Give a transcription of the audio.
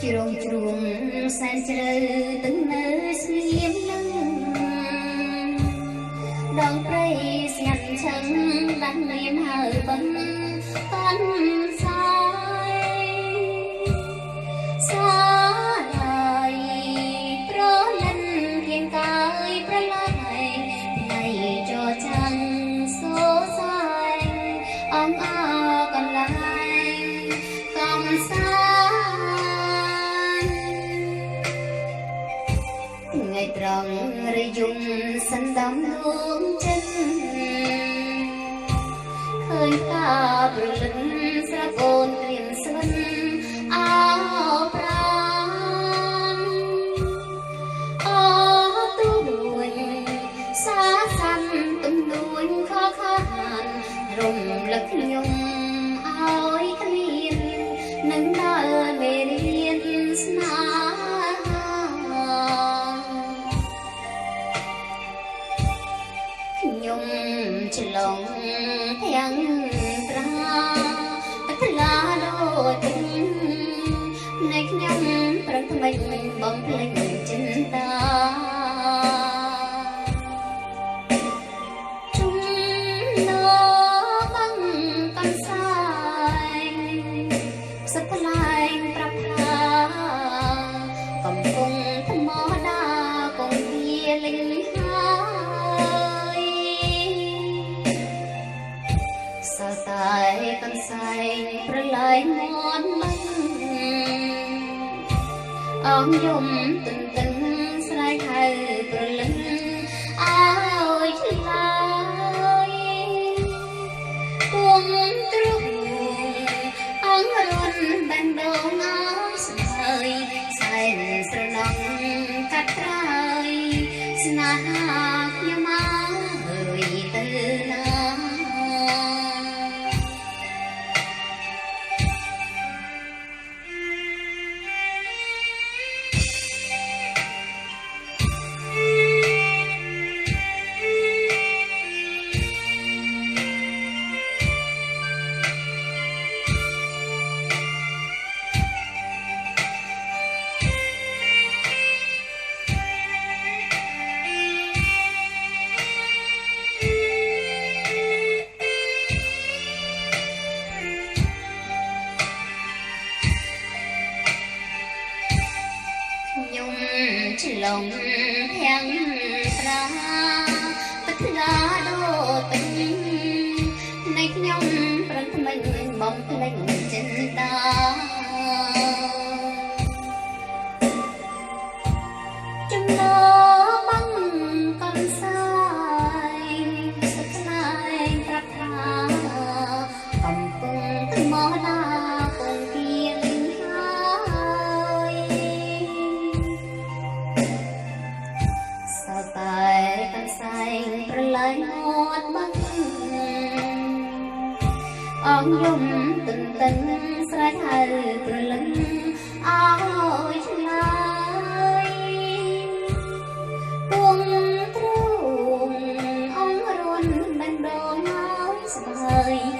ជ្រុងសែនជ្រៅទឹកនៅស្ងៀមនឹងដងព្រៃស្ងាត់ឈឹងដាច់មានហើយបំតាន់សាយសាយប្រលិនគៀងកាយប្រឡាយថ្ងៃចរចាំងសូសាយអងអកន្លែងកំសាថ្ងៃត្រង់រយំសន្តំដួងចិត្តឃើញតាប្រលឹងស្រកូនត្រៀមស្វិនអោប្រានអទូលួយសាសាំទំនួញខកខានរំលឹកខ្ញុំឲ្យគ្មាននឹងដល់មេរៀនស្នេហាខ្ញុំឆ្លងទាំងប្រាថ្លាដូចទឹកនៃខ្ញុំប្រឹងថ្មិញបំភ្លេចចិនតាជុំនោបង្កំសាយសត្វថ្លែងប្រាប់ថាកំពុងថ្មដាគង់វាលេងតែកន្សែងប្រឡាយមាត់មិនអងយំទន្ទឹងស្រែកហៅប្រលឹងឲ្យឆ្លើយពុំទ្រុងអងរុនបែនដងឲ្យស្មើយសែនស្រណងកាត់ត្រើយស្នេហាខ្ញុំហើយទៅណាខ្ញុំឆ្លងទាំងប្រាទឹកថ្លាដូចទឹកនៃខ្ញុំប្រឹងថ្មិញបំភ្លេចចិនតាចំណោបង្កំសាយសត្វថ្លែងប្រាប់ថាកំពុងថ្មដាគង់វាលេងតែកន្សែងប្រឡាយមាត់បាំងអងយំទន្ទឹងស្រែកហៅប្រលឹងឲ្យឆ្លើយពុំទ្រូងអងរុនបែនដងឲ្យស្បើយ